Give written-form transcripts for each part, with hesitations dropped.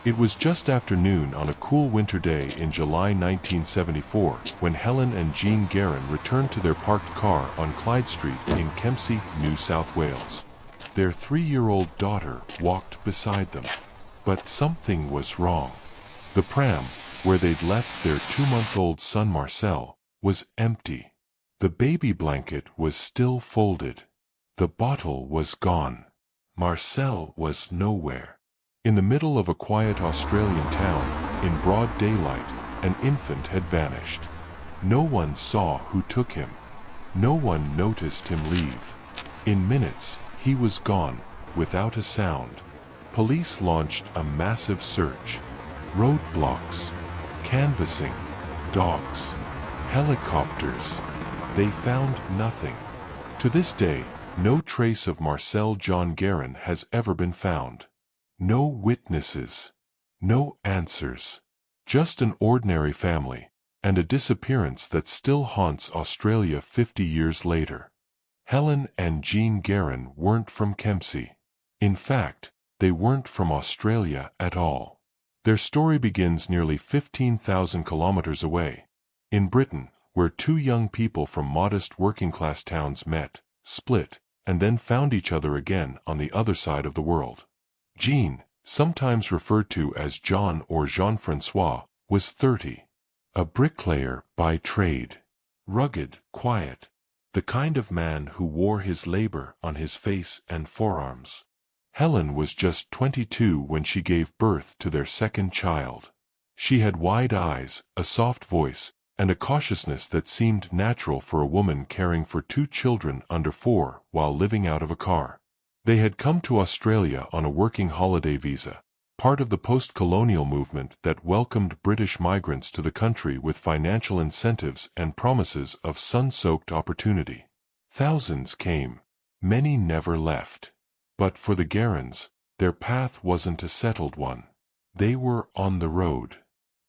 It was just after noon on a cool winter day in July 1974 when Helen and Jean Guerin returned to their parked car on Clyde Street in Kempsey, New South Wales. Their 3-year-old daughter walked beside them. But something was wrong. The pram, where they'd left their 2-month-old son Marcel, was empty. The baby blanket was still folded. The bottle was gone. Marcel was nowhere. In the middle of a quiet Australian town, in broad daylight, an infant had vanished. No one saw who took him. No one noticed him leave. In minutes, he was gone, without a sound. Police launched a massive search. Roadblocks, canvassing, dogs, helicopters. They found nothing. To this day, no trace of Marcel John Guerin has ever been found. No witnesses. No answers. Just an ordinary family, and a disappearance that still haunts Australia 50 years later. Helen and Jean Guerin weren't from Kempsey. In fact, they weren't from Australia at all. Their story begins nearly 15,000 kilometers away, in Britain, where two young people from modest working-class towns met, split, and then found each other again on the other side of the world. Jean, sometimes referred to as John or Jean-François, was 30. A bricklayer by trade. Rugged, quiet. The kind of man who wore his labor on his face and forearms. Helen was just 22 when she gave birth to their second child. She had wide eyes, a soft voice, and a cautiousness that seemed natural for a woman caring for 2 children under 4 while living out of a car. They had come to Australia on a working holiday visa, part of the post-colonial movement that welcomed British migrants to the country with financial incentives and promises of sun-soaked opportunity. Thousands came. Many never left. But for the Guerins, their path wasn't a settled one. They were on the road.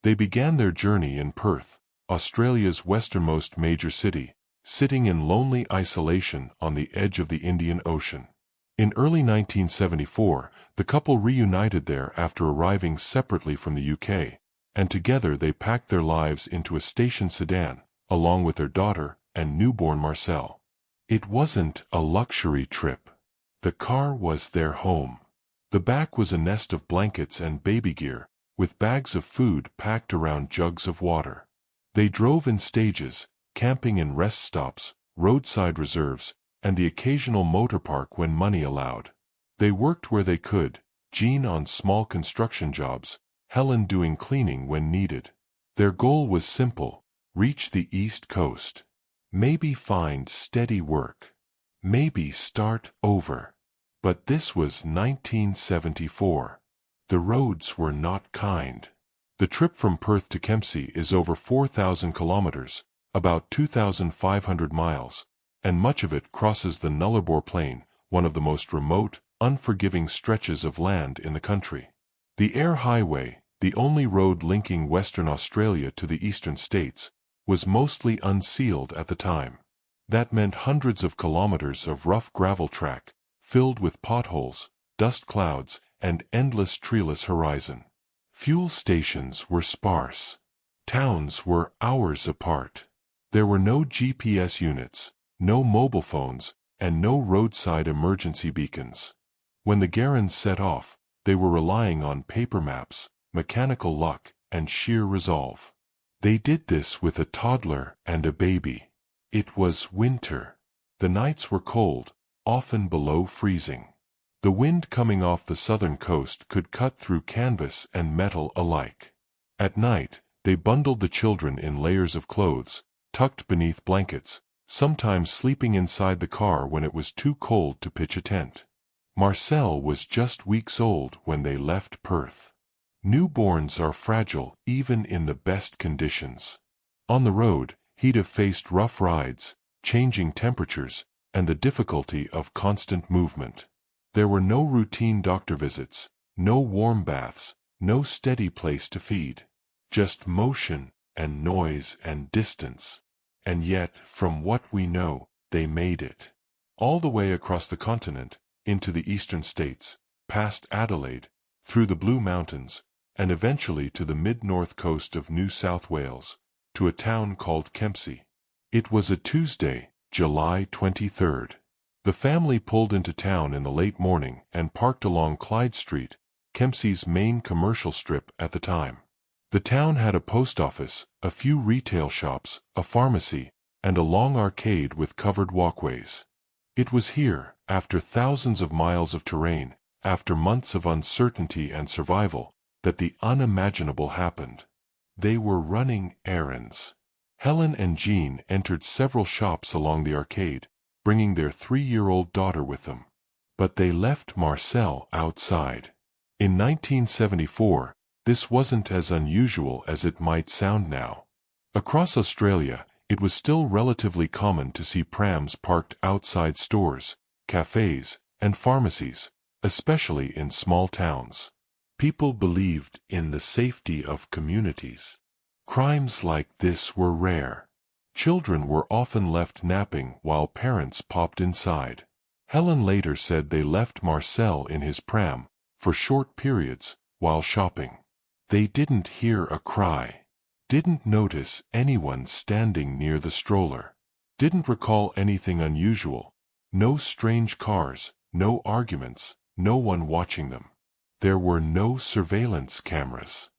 They began their journey in Perth, Australia's westernmost major city, sitting in lonely isolation on the edge of the Indian Ocean. In early 1974, the couple reunited there after arriving separately from the UK, and together they packed their lives into a station sedan, along with their daughter and newborn Marcel. It wasn't a luxury trip. The car was their home. The back was a nest of blankets and baby gear, with bags of food packed around jugs of water. They drove in stages, camping in rest stops, roadside reserves, and the occasional motor park when money allowed. They worked where they could, Jean on small construction jobs, Helen doing cleaning when needed. Their goal was simple: reach the East Coast. Maybe find steady work. Maybe start over. But this was 1974. The roads were not kind. The trip from Perth to Kempsey is over 4,000 kilometers, about 2,500 miles, and much of it crosses the Nullarbor Plain, one of the most remote, unforgiving stretches of land in the country. The Air Highway, the only road linking Western Australia to the eastern states, was mostly unsealed at the time. That meant hundreds of kilometers of rough gravel track, filled with potholes, dust clouds, and endless treeless horizon. Fuel stations were sparse. Towns were hours apart. There were no GPS units, no mobile phones, and no roadside emergency beacons. When the Guerins set off, they were relying on paper maps, mechanical luck, and sheer resolve. They did this with a toddler and a baby. It was winter. The nights were cold, often below freezing. The wind coming off the southern coast could cut through canvas and metal alike. At night, they bundled the children in layers of clothes, tucked beneath blankets, sometimes sleeping inside the car when it was too cold to pitch a tent. Marcel was just weeks old when they left Perth. Newborns are fragile even in the best conditions. On the road, he'd have faced rough rides, changing temperatures, and the difficulty of constant movement. There were no routine doctor visits, no warm baths, no steady place to feed. Just motion and noise and distance. And yet, from what we know, they made it. All the way across the continent, into the eastern states, past Adelaide, through the Blue Mountains, and eventually to the mid-north coast of New South Wales, to a town called Kempsey. It was a Tuesday, July 23rd. The family pulled into town in the late morning and parked along Clyde Street, Kempsey's main commercial strip at the time. The town had a post office, a few retail shops, a pharmacy, and a long arcade with covered walkways. It was here, after thousands of miles of terrain, after months of uncertainty and survival, that the unimaginable happened. They were running errands. Helen and Jean entered several shops along the arcade, bringing their 3-year-old daughter with them. But they left Marcel outside. In 1974, this wasn't as unusual as it might sound now. Across Australia, it was still relatively common to see prams parked outside stores, cafes, and pharmacies, especially in small towns. People believed in the safety of communities. Crimes like this were rare. Children were often left napping while parents popped inside. Helen later said they left Marcel in his pram, for short periods, while shopping. They didn't hear a cry. Didn't notice anyone standing near the stroller. Didn't recall anything unusual. No strange cars, no arguments, no one watching them. There were no surveillance cameras.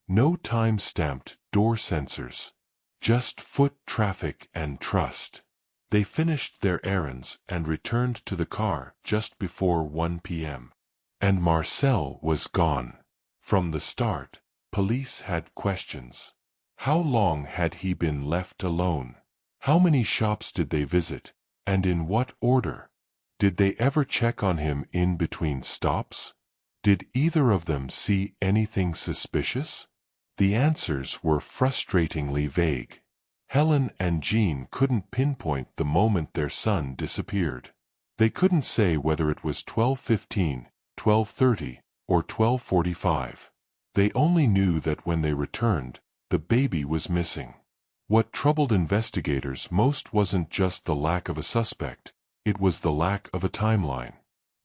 No time-stamped door sensors. Just foot traffic and trust. They finished their errands and returned to the car just before 1 p.m. And Marcel was gone. From the start, police had questions. How long had he been left alone? How many shops did they visit, and in what order? Did they ever check on him in between stops? Did either of them see anything suspicious? The answers were frustratingly vague. Helen and Jean couldn't pinpoint the moment their son disappeared. They couldn't say whether it was 12:15, 12:30, or 12:45. They only knew that when they returned, the baby was missing. What troubled investigators most wasn't just the lack of a suspect, it was the lack of a timeline.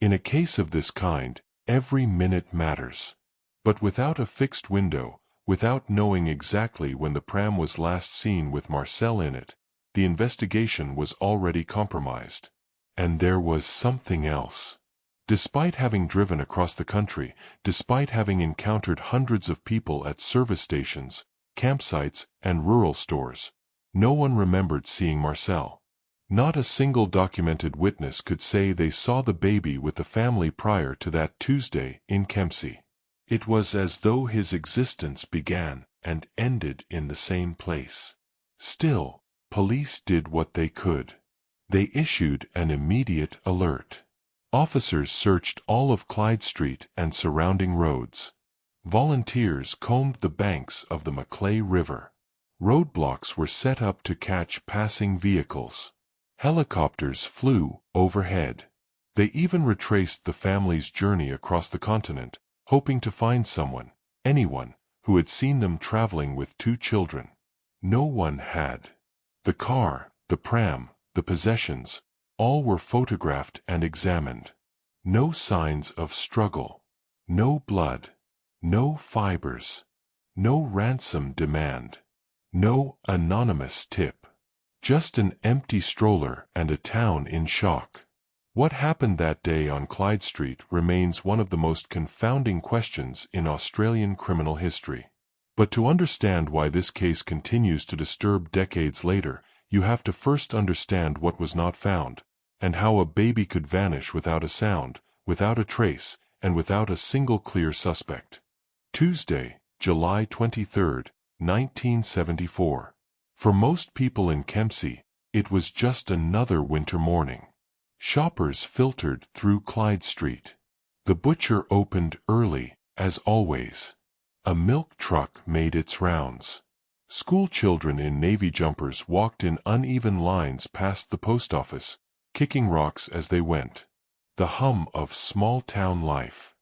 In a case of this kind, every minute matters. But without a fixed window, without knowing exactly when the pram was last seen with Marcel in it, the investigation was already compromised. And there was something else. Despite having driven across the country, despite having encountered hundreds of people at service stations, campsites, and rural stores, no one remembered seeing Marcel. Not a single documented witness could say they saw the baby with the family prior to that Tuesday in Kempsey. It was as though his existence began and ended in the same place. Still, police did what they could. They issued an immediate alert. Officers searched all of Clyde Street and surrounding roads. Volunteers combed the banks of the Macleay River. Roadblocks were set up to catch passing vehicles. Helicopters flew overhead. They even retraced the family's journey across the continent, hoping to find someone, anyone, who had seen them traveling with 2 children. No one had. The car, the pram, the possessions, all were photographed and examined. No signs of struggle. No blood. No fibers. No ransom demand. No anonymous tip. Just an empty stroller and a town in shock. What happened that day on Clyde Street remains one of the most confounding questions in Australian criminal history. But to understand why this case continues to disturb decades later, you have to first understand what was not found, and how a baby could vanish without a sound, without a trace, and without a single clear suspect. Tuesday, July 23, 1974. For most people in Kempsey, it was just another winter morning. Shoppers filtered through Clyde Street. The butcher opened early, as always. A milk truck made its rounds. School children in navy jumpers walked in uneven lines past the post office, kicking rocks as they went. The hum of small-town life.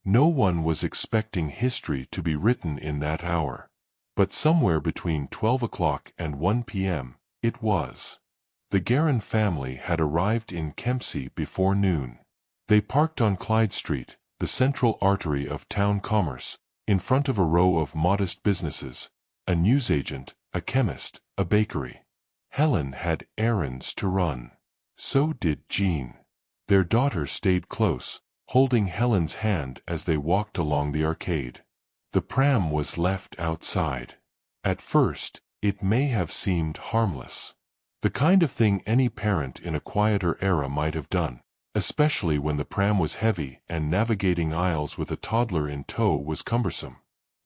No one was expecting history to be written in that hour. But somewhere between 12 o'clock and 1 p.m., it was. The Guerin family had arrived in Kempsey before noon. They parked on Clyde Street, the central artery of town commerce, in front of a row of modest businesses, a newsagent, a chemist, a bakery. Helen had errands to run. So did Jean. Their daughter stayed close, holding Helen's hand as they walked along the arcade. The pram was left outside. At first, it may have seemed harmless. The kind of thing any parent in a quieter era might have done, especially when the pram was heavy and navigating aisles with a toddler in tow was cumbersome.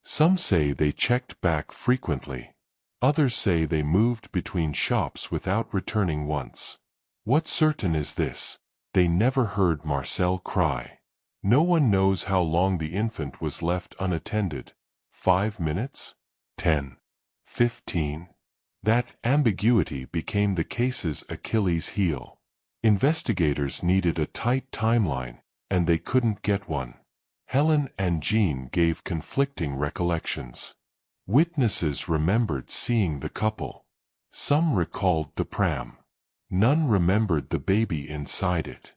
Some say they checked back frequently. Others say they moved between shops without returning once. What's certain is this: they never heard Marcel cry. No one knows how long the infant was left unattended. 5 minutes? 10? 15? That ambiguity became the case's Achilles heel. Investigators needed a tight timeline, and they couldn't get one. Helen and Jean gave conflicting recollections. Witnesses remembered seeing the couple. Some recalled the pram. None remembered the baby inside it.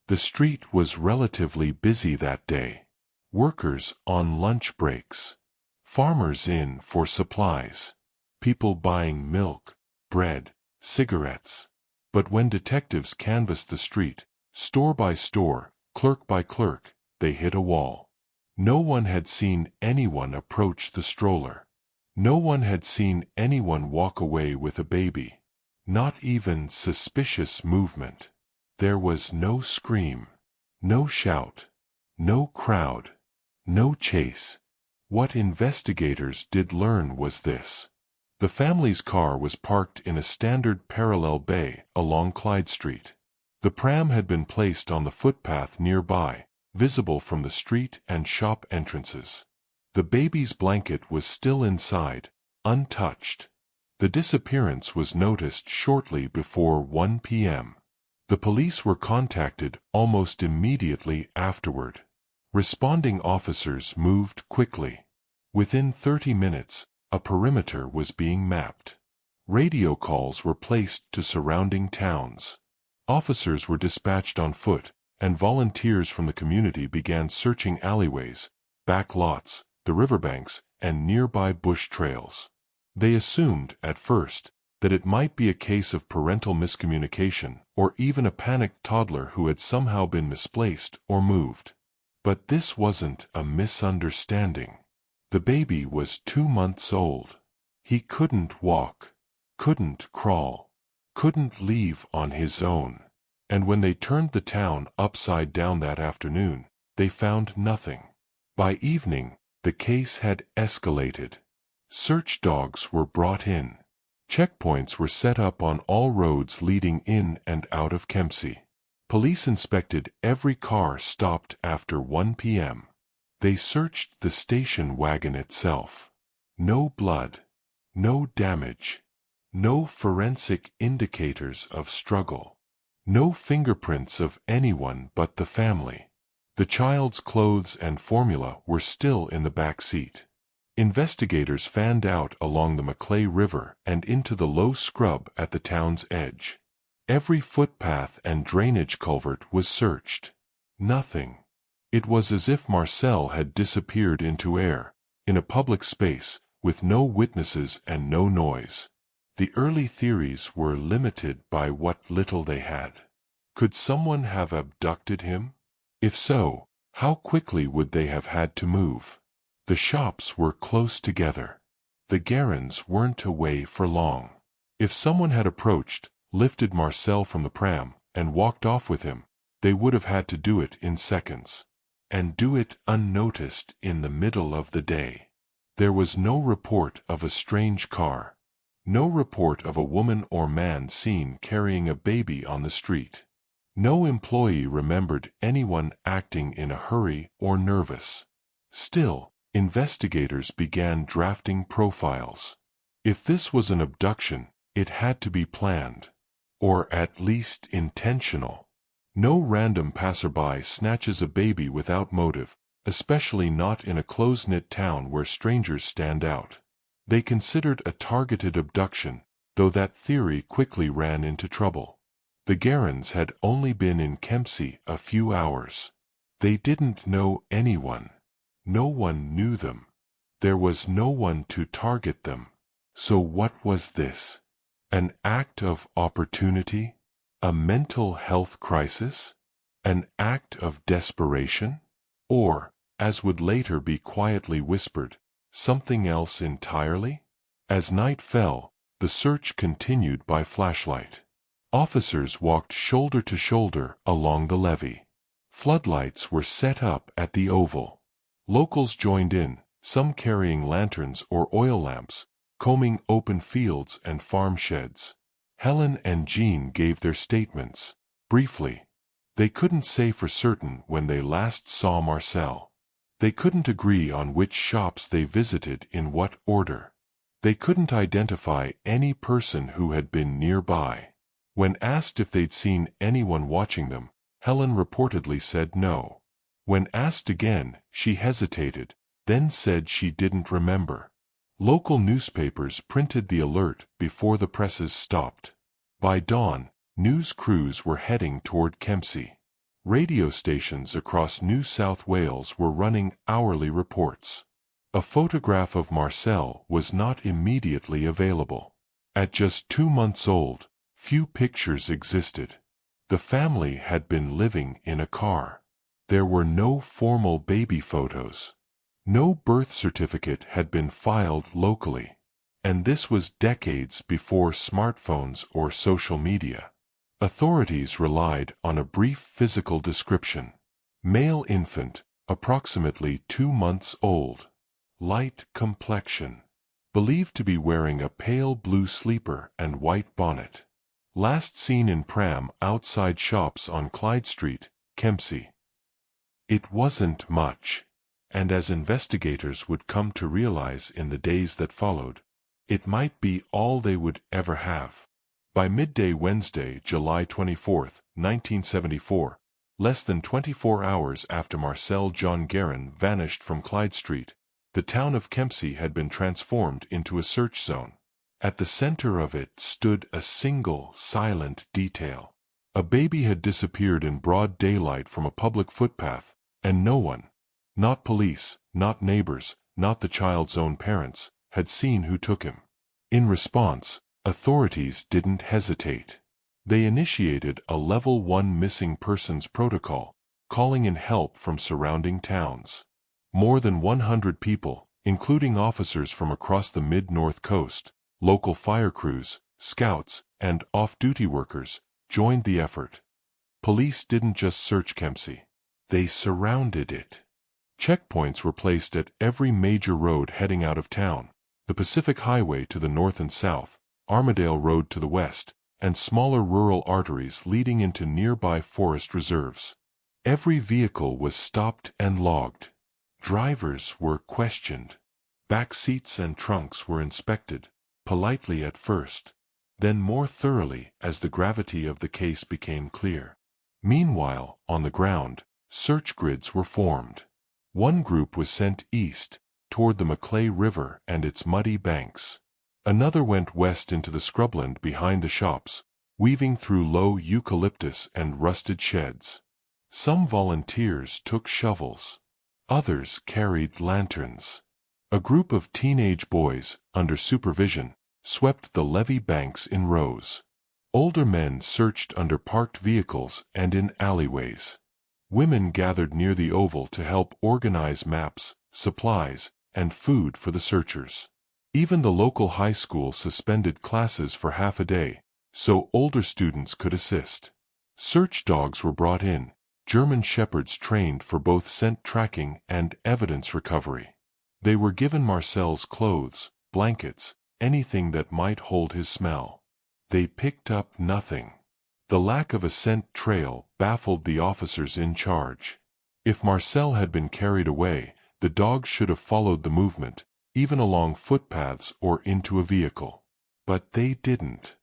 The street was relatively busy that day. Workers on lunch breaks. Farmers in for supplies. People buying milk, bread, cigarettes. But when detectives canvassed the street, store by store, clerk by clerk, they hit a wall. No one had seen anyone approach the stroller. No one had seen anyone walk away with a baby. Not even suspicious movement. There was no scream, no shout, no crowd, no chase. What investigators did learn was this: the family's car was parked in a standard parallel bay along Clyde Street. The pram had been placed on the footpath nearby, visible from the street and shop entrances. The baby's blanket was still inside, untouched. The disappearance was noticed shortly before 1 p.m. The police were contacted almost immediately afterward. Responding officers moved quickly. Within 30 minutes, a perimeter was being mapped. Radio calls were placed to surrounding towns. Officers were dispatched on foot, and volunteers from the community began searching alleyways, back lots, the riverbanks, and nearby bush trails. They assumed, at first, that it might be a case of parental miscommunication or even a panicked toddler who had somehow been misplaced or moved. But this wasn't a misunderstanding. The baby was 2 months old. He couldn't walk, couldn't crawl, couldn't leave on his own. And when they turned the town upside down that afternoon, they found nothing. By evening, the case had escalated. Search dogs were brought in. Checkpoints were set up on all roads leading in and out of Kempsey. Police inspected every car stopped after 1 p.m. They searched the station wagon itself. No blood, no damage, no forensic indicators of struggle, no fingerprints of anyone but the family. The child's clothes and formula were still in the back seat. Investigators fanned out along the Maclay River and into the low scrub at the town's edge. Every footpath and drainage culvert was searched. Nothing. It was as if Marcel had disappeared into air, in a public space, with no witnesses and no noise. The early theories were limited by what little they had. Could someone have abducted him? If so, how quickly would they have had to move? The shops were close together. The Guerins weren't away for long. If someone had approached, lifted Marcel from the pram, and walked off with him, they would have had to do it in seconds. And do it unnoticed in the middle of the day. There was no report of a strange car. No report of a woman or man seen carrying a baby on the street. No employee remembered anyone acting in a hurry or nervous. Still, investigators began drafting profiles. If this was an abduction, it had to be planned. Or at least intentional. No random passerby snatches a baby without motive, especially not in a close-knit town where strangers stand out. They considered a targeted abduction, though that theory quickly ran into trouble. The Guerins had only been in Kempsey a few hours. They didn't know anyone. No one knew them. There was no one to target them. So what was this? An act of opportunity? A mental health crisis? An act of desperation? Or, as would later be quietly whispered, something else entirely? As night fell, the search continued by flashlight. Officers walked shoulder to shoulder along the levee. Floodlights were set up at the oval. Locals joined in, some carrying lanterns or oil lamps, combing open fields and farm sheds. Helen and Jean gave their statements, briefly. They couldn't say for certain when they last saw Marcel. They couldn't agree on which shops they visited in what order. They couldn't identify any person who had been nearby. When asked if they'd seen anyone watching them, Helen reportedly said no. When asked again, she hesitated, then said she didn't remember. Local newspapers printed the alert before the presses stopped. By dawn, news crews were heading toward Kempsey. Radio stations across New South Wales were running hourly reports. A photograph of Marcel was not immediately available. At just 2 months old, few pictures existed. The family had been living in a car. There were no formal baby photos. No birth certificate had been filed locally. And this was decades before smartphones or social media. Authorities relied on a brief physical description. Male infant, approximately 2 months old. Light complexion. Believed to be wearing a pale blue sleeper and white bonnet. Last seen in pram outside shops on Clyde Street, Kempsey. It wasn't much. And as investigators would come to realize in the days that followed, it might be all they would ever have. By midday Wednesday, July 24, 1974, less than 24 hours after Marcel Guerin vanished from Clyde Street, the town of Kempsey had been transformed into a search zone. At the center of it stood a single, silent detail. A baby had disappeared in broad daylight from a public footpath, and no one, not police, not neighbors, not the child's own parents, had seen who took him. In response, authorities didn't hesitate. They initiated a Level 1 missing persons protocol, calling in help from surrounding towns. More than 100 people, including officers from across the mid-north coast, local fire crews, scouts, and off-duty workers, joined the effort. Police didn't just search Kempsey. They surrounded it. Checkpoints were placed at every major road heading out of town, the Pacific Highway to the north and south, Armadale Road to the west, and smaller rural arteries leading into nearby forest reserves. Every vehicle was stopped and logged. Drivers were questioned. Back seats and trunks were inspected, politely at first, then more thoroughly as the gravity of the case became clear. Meanwhile, on the ground, search grids were formed. One group was sent east, toward the Maclay River and its muddy banks. Another went west into the scrubland behind the shops, weaving through low eucalyptus and rusted sheds. Some volunteers took shovels. Others carried lanterns. A group of teenage boys, under supervision, swept the levee banks in rows. Older men searched under parked vehicles and in alleyways. Women gathered near the oval to help organize maps, supplies, and food for the searchers. Even the local high school suspended classes for half a day, so older students could assist. Search dogs were brought in, German shepherds trained for both scent tracking and evidence recovery. They were given Marcel's clothes, blankets, anything that might hold his smell. They picked up nothing. The lack of a scent trail baffled the officers in charge. If Marcel had been carried away, the dogs should have followed the movement, even along footpaths or into a vehicle. But they didn't.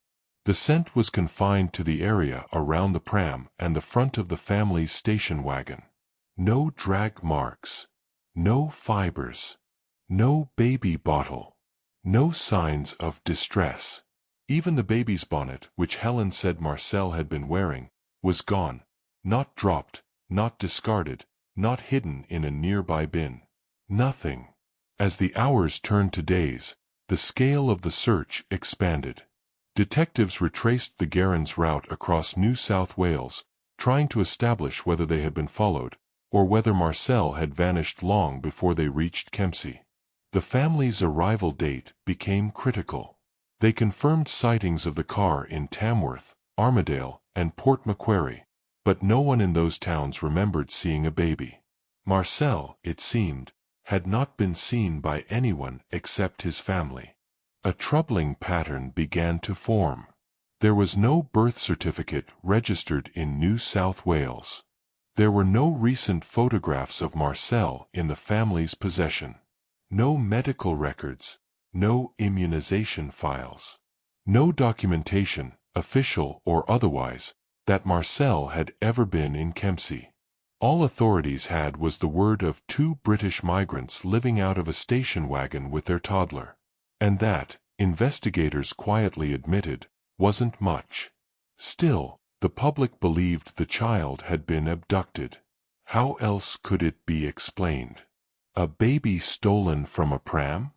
The scent was confined to the area around the pram and the front of the family's station wagon. No drag marks. No fibers. No baby bottle. No signs of distress. Even the baby's bonnet, which Helen said Marcel had been wearing, was gone, not dropped, not discarded, not hidden in a nearby bin. Nothing. As the hours turned to days, the scale of the search expanded. Detectives retraced the Guerin's route across New South Wales, trying to establish whether they had been followed, or whether Marcel had vanished long before they reached Kempsey. The family's arrival date became critical. They confirmed sightings of the car in Tamworth, Armidale, and Port Macquarie, but no one in those towns remembered seeing a baby. Marcel, it seemed, had not been seen by anyone except his family. A troubling pattern began to form. There was no birth certificate registered in New South Wales. There were no recent photographs of Marcel in the family's possession. No medical records, no immunization files. No documentation, official or otherwise, that Marcel had ever been in Kempsey. All authorities had was the word of 2 British migrants living out of a station wagon with their toddler. And that, investigators quietly admitted, wasn't much. Still, the public believed the child had been abducted. How else could it be explained? A baby stolen from a pram?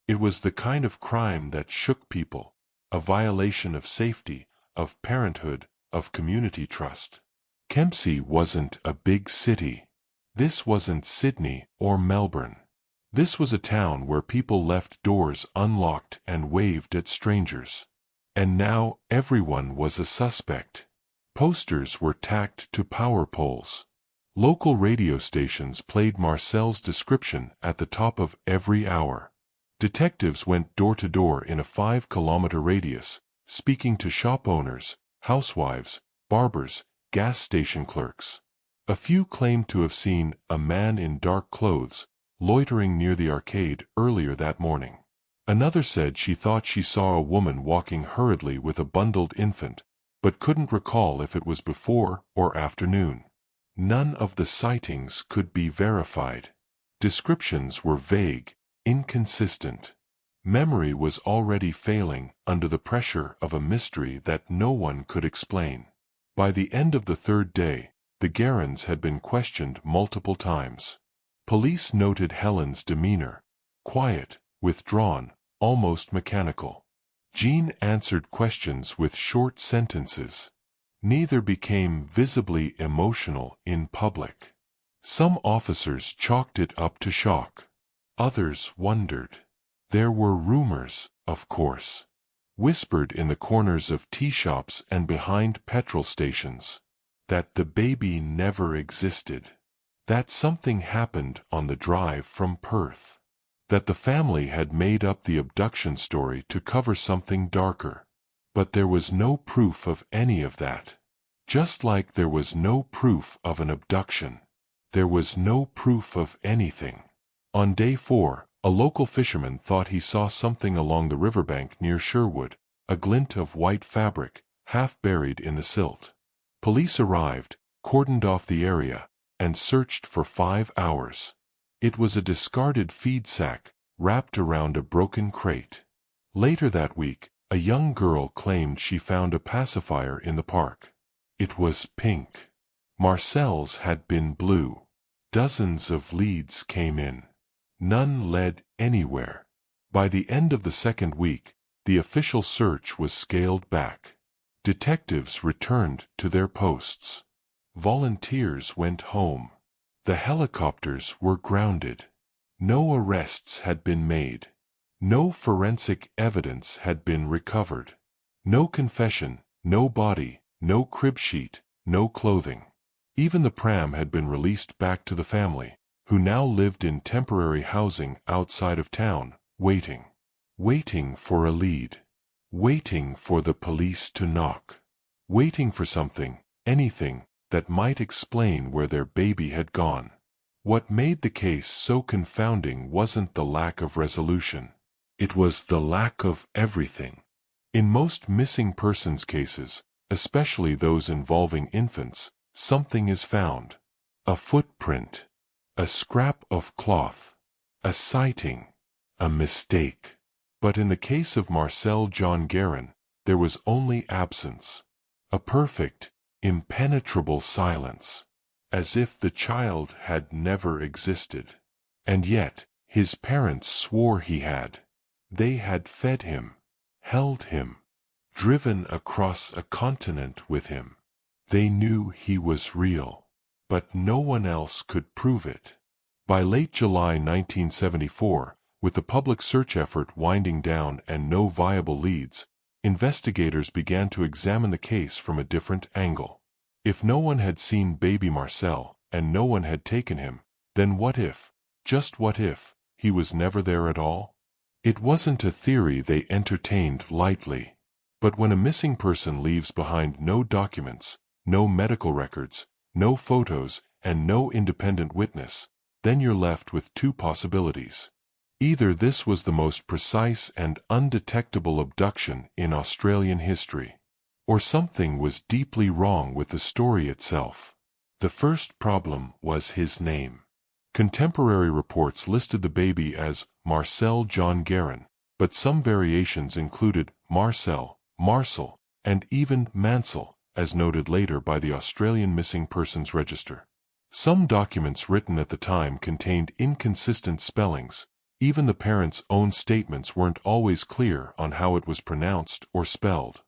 It was the kind of crime that shook people, a violation of safety, of parenthood, of community trust. Kempsey wasn't a big city. This wasn't Sydney or Melbourne. This was a town where people left doors unlocked and waved at strangers. And now everyone was a suspect. Posters were tacked to power poles. Local radio stations played Marcel's description at the top of every hour. Detectives went door to door in a 5-kilometer radius, speaking to shop owners, housewives, barbers, gas station clerks. A few claimed to have seen a man in dark clothes loitering near the arcade earlier that morning. Another said she thought she saw a woman walking hurriedly with a bundled infant, but couldn't recall if it was before or after noon. None of the sightings could be verified. Descriptions were vague, inconsistent. Memory was already failing under the pressure of a mystery that no one could explain. By the end of the 3rd day, the Guerins had been questioned multiple times. Police noted Helen's demeanor, quiet, withdrawn, almost mechanical. Jean answered questions with short sentences. Neither became visibly emotional in public. Some officers chalked it up to shock. Others wondered. There were rumors, of course, whispered in the corners of tea shops and behind petrol stations, that the baby never existed, that something happened on the drive from Perth, that the family had made up the abduction story to cover something darker. But there was no proof of any of that. Just like there was no proof of an abduction, there was no proof of anything. On day 4, a local fisherman thought he saw something along the riverbank near Sherwood, a glint of white fabric, half buried in the silt. Police arrived, cordoned off the area, and searched for 5 hours. It was a discarded feed sack, wrapped around a broken crate. Later that week, a young girl claimed she found a pacifier in the park. It was pink. Marcel's had been blue. Dozens of leads came in. None led anywhere. By the end of the 2nd week, the official search was scaled back. Detectives returned to their posts. Volunteers went home. The helicopters were grounded. No arrests had been made. No forensic evidence had been recovered. No confession, no body, no crib sheet, no clothing. Even the pram had been released back to the family, who now lived in temporary housing outside of town, waiting. Waiting for a lead. Waiting for the police to knock. Waiting for something, anything, that might explain where their baby had gone. What made the case so confounding wasn't the lack of resolution. It was the lack of everything. In most missing persons cases, especially those involving infants, something is found. A footprint. A scrap of cloth. A sighting. A mistake. But in the case of Marcel John Guerin, there was only absence. A perfect, impenetrable silence. As if the child had never existed. And yet, His parents swore he had. They had fed him, held him, driven across a continent with him. They knew he was real, but no one else could prove it. By late July 1974, with the public search effort winding down and no viable leads, investigators began to examine the case from a different angle. If no one had seen baby Marcel, and no one had taken him, then what if, just what if, he was never there at all? It wasn't a theory they entertained lightly. But when a missing person leaves behind no documents, no medical records, no photos, and no independent witness, then you're left with two possibilities. Either this was the most precise and undetectable abduction in Australian history, or something was deeply wrong with the story itself. The first problem was his name. Contemporary reports listed the baby as Marcel John Guerin, but some variations included Marcel, Marcel, and even Mansell, as noted later by the Australian Missing Persons Register. Some documents written at the time contained inconsistent spellings. Even the parents' own statements weren't always clear on how it was pronounced or spelled.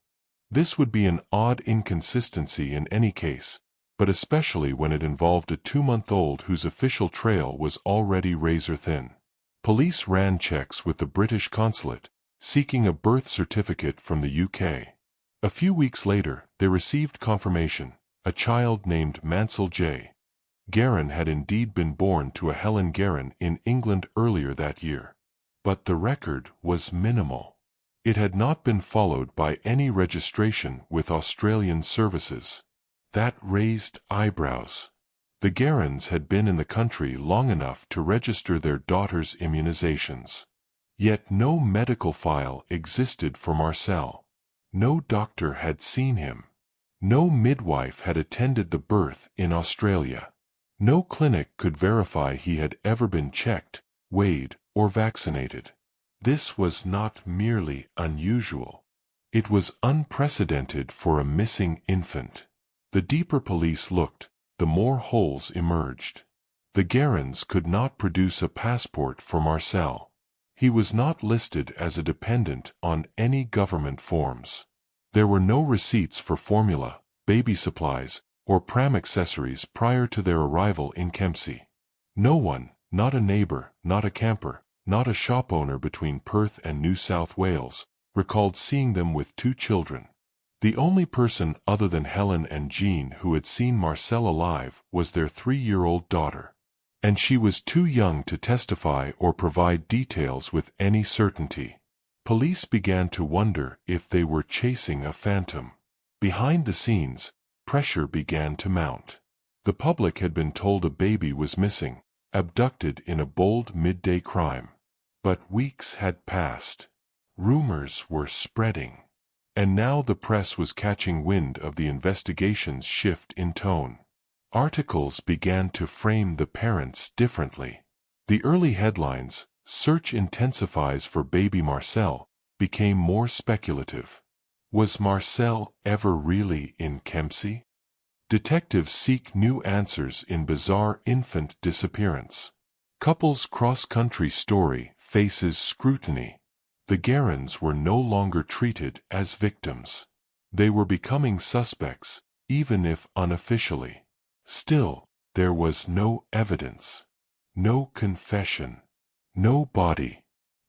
This would be an odd inconsistency in any case, but especially when it involved a 2-month-old whose official trail was already razor-thin. Police ran checks with the British consulate, seeking a birth certificate from the UK. A few weeks later, they received confirmation. A child named Marcel Guerin had indeed been born to a Helen Guerin in England earlier that year. But the record was minimal. It had not been followed by any registration with Australian services. That raised eyebrows. The Guerins had been in the country long enough to register their daughter's immunizations. Yet no medical file existed for Marcel. No doctor had seen him. No midwife had attended the birth in Australia. No clinic could verify he had ever been checked, weighed, or vaccinated. This was not merely unusual. It was unprecedented for a missing infant. The deeper police looked, the more holes emerged. The Guerins could not produce a passport for Marcel. He was not listed as a dependent on any government forms. There were no receipts for formula, baby supplies, or pram accessories prior to their arrival in Kempsey. No one, not a neighbor, not a camper, not a shop owner between Perth and New South Wales, recalled seeing them with 2 children. The only person other than Helen and Jean who had seen Marcel alive was their 3-year-old daughter. And she was too young to testify or provide details with any certainty. Police began to wonder if they were chasing a phantom. Behind the scenes, pressure began to mount. The public had been told a baby was missing, abducted in a bold midday crime. But weeks had passed. Rumors were spreading. And now the press was catching wind of the investigation's shift in tone. Articles began to frame the parents differently. The early headlines, "Search intensifies for baby Marcel," became more speculative. Was Marcel ever really in Kempsey? Detectives seek new answers in bizarre infant disappearance. Couple's cross-country story faces scrutiny. The Guerins were no longer treated as victims. They were becoming suspects, even if unofficially. Still, there was no evidence. No confession. No body.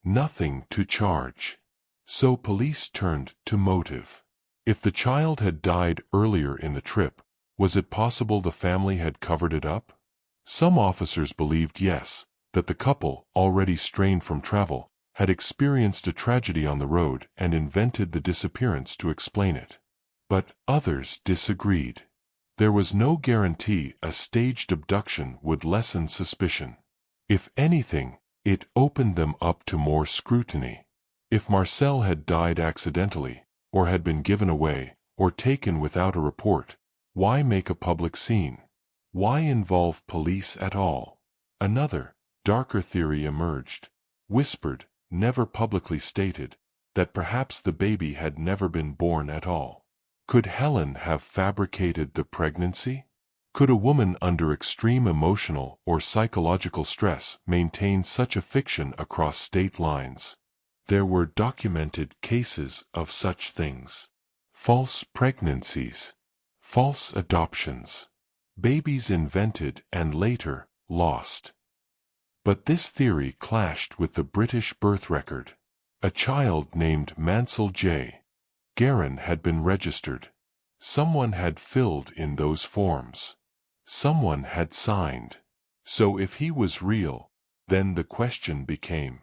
Nothing to charge. So police turned to motive. If the child had died earlier in the trip, was it possible the family had covered it up? Some officers believed yes, that the couple, already strained from travel, had experienced a tragedy on the road and invented the disappearance to explain it. But others disagreed. There was no guarantee a staged abduction would lessen suspicion. If anything, it opened them up to more scrutiny. If Marcel had died accidentally, or had been given away, or taken without a report, why make a public scene? Why involve police at all? Another, darker theory emerged, whispered, never publicly stated, that perhaps the baby had never been born at all. Could Helen have fabricated the pregnancy? Could a woman under extreme emotional or psychological stress maintain such a fiction across state lines? There were documented cases of such things. False pregnancies, false adoptions, babies invented and later lost. But this theory clashed with the British birth record. A child named Marcel Guerin had been registered. Someone had filled in those forms. Someone had signed. So if he was real, then the question became,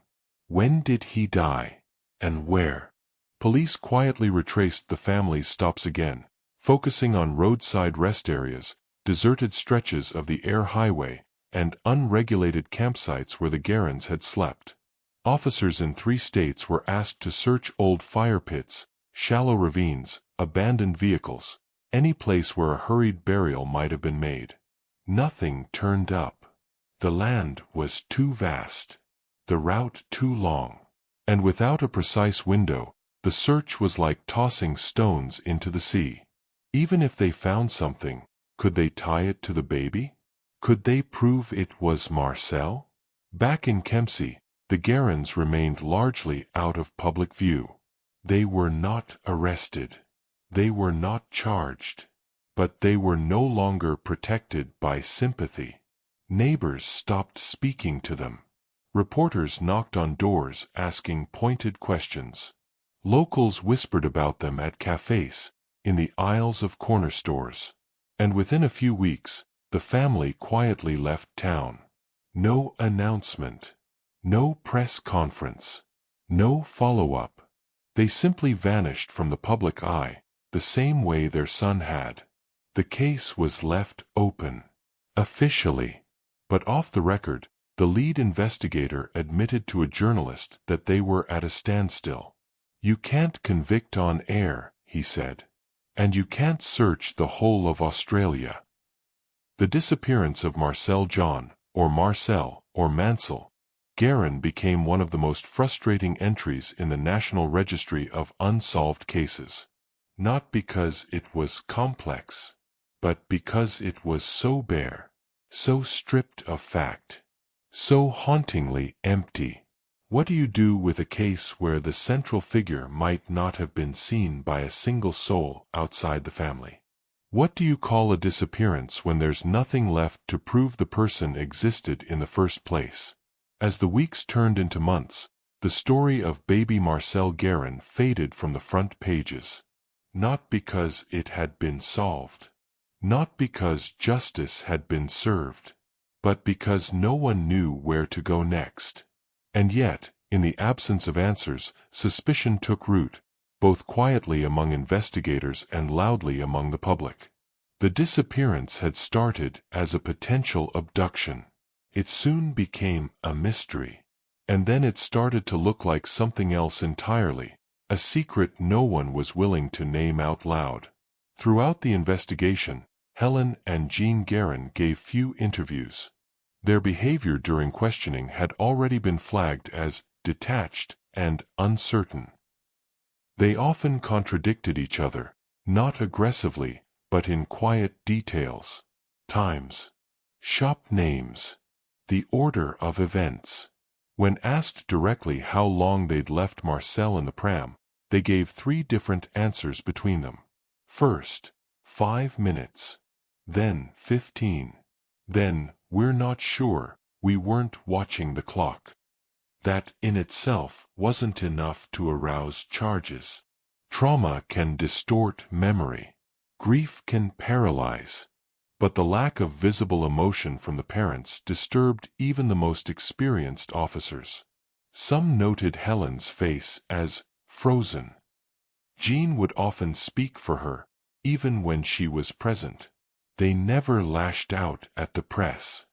when did he die? And where? Police quietly retraced the family's stops again, focusing on roadside rest areas, deserted stretches of the air highway, and unregulated campsites where the Guerins had slept. Officers in 3 states were asked to search old fire pits, shallow ravines, abandoned vehicles, any place where a hurried burial might have been made. Nothing turned up. The land was too vast, the route too long, and without a precise window, the search was like tossing stones into the sea. Even if they found something, could they tie it to the baby? Could they prove it was Marcel? Back in Kempsey, the Guerins remained largely out of public view. They were not arrested. They were not charged. But they were no longer protected by sympathy. Neighbors stopped speaking to them. Reporters knocked on doors asking pointed questions. Locals whispered about them at cafes, in the aisles of corner stores. And within a few weeks, the family quietly left town. No announcement. No press conference. No follow-up. They simply vanished from the public eye, the same way their son had. The case was left open. Officially. But off the record, the lead investigator admitted to a journalist that they were at a standstill. You can't convict on air, he said. And you can't search the whole of Australia. The disappearance of Marcel Guerin became one of the most frustrating entries in the National Registry of Unsolved Cases. Not because it was complex, but because it was so bare, so stripped of fact, so hauntingly empty. What do you do with a case where the central figure might not have been seen by a single soul outside the family? What do you call a disappearance when there's nothing left to prove the person existed in the first place? As the weeks turned into months, the story of baby Marcel Guerin faded from the front pages. Not because it had been solved. Not because justice had been served. But because no one knew where to go next. And yet, in the absence of answers, suspicion took root, both quietly among investigators and loudly among the public. The disappearance had started as a potential abduction. It soon became a mystery. And then it started to look like something else entirely, a secret no one was willing to name out loud. Throughout the investigation, Helen and Jean Guerin gave few interviews. Their behavior during questioning had already been flagged as detached and uncertain. They often contradicted each other, not aggressively, but in quiet details. Times, shop names, the order of events. When asked directly how long they'd left Marcel in the pram, they gave 3 different answers between them. First, 5 minutes. Then 15. Then, we're not sure, we weren't watching the clock. That in itself wasn't enough to arouse charges. Trauma can distort memory. Grief can paralyze. But the lack of visible emotion from the parents disturbed even the most experienced officers. Some noted Helen's face as frozen. Jean would often speak for her, even when she was present. They never lashed out at the press.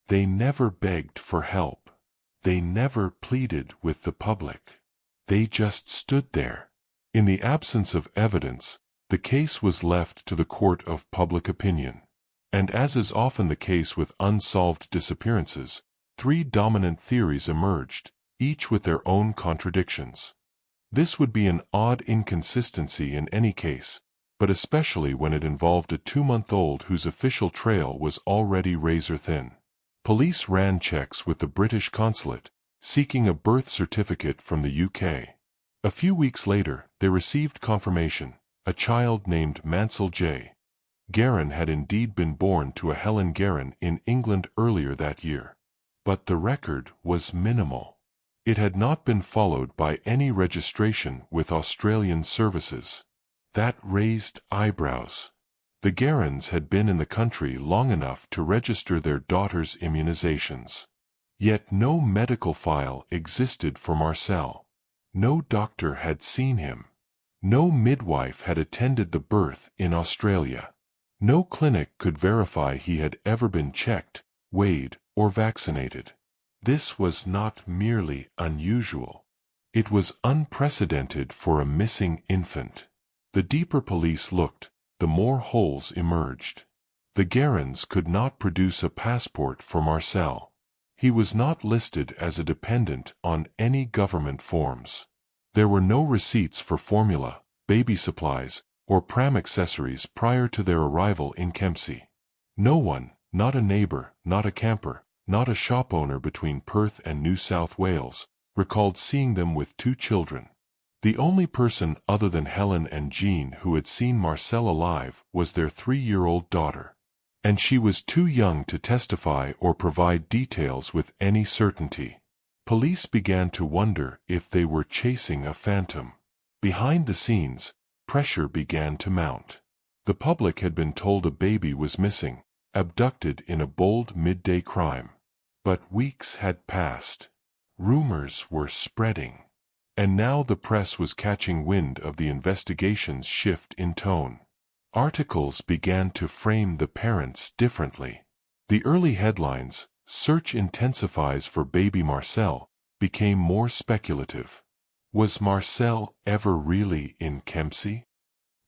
They never begged for help. They never pleaded with the public. They just stood there. In the absence of evidence, the case was left to the court of public opinion. And as is often the case with unsolved disappearances, 3 dominant theories emerged, each with their own contradictions. This would be an odd inconsistency in any case, but especially when it involved a 2-month-old whose official trail was already razor-thin. Police ran checks with the British consulate, seeking a birth certificate from the UK. A few weeks later, they received confirmation. A child named Marcel Guerin had indeed been born to a Helen Guerin in England earlier that year. But the record was minimal. It had not been followed by any registration with Australian services. That raised eyebrows. The Guerins had been in the country long enough to register their daughter's immunizations. Yet no medical file existed for Marcel. No doctor had seen him. No midwife had attended the birth in Australia. No clinic could verify he had ever been checked, weighed, or vaccinated. This was not merely unusual. It was unprecedented for a missing infant. The deeper police looked, the more holes emerged. The Guerins could not produce a passport for Marcel. He was not listed as a dependent on any government forms. There were no receipts for formula, baby supplies, or pram accessories prior to their arrival in Kempsey. No one, not a neighbor, not a camper, not a shop owner between Perth and New South Wales, recalled seeing them with 2 children. The only person other than Helen and Jean who had seen Marcel alive was their 3-year-old daughter. And she was too young to testify or provide details with any certainty. Police began to wonder if they were chasing a phantom. Behind the scenes, pressure began to mount. The public had been told a baby was missing, abducted in a bold midday crime. But weeks had passed. Rumors were spreading. And now the press was catching wind of the investigation's shift in tone. Articles began to frame the parents differently. The early headlines, "Search intensifies for baby Marcel," became more speculative. Was Marcel ever really in Kempsey?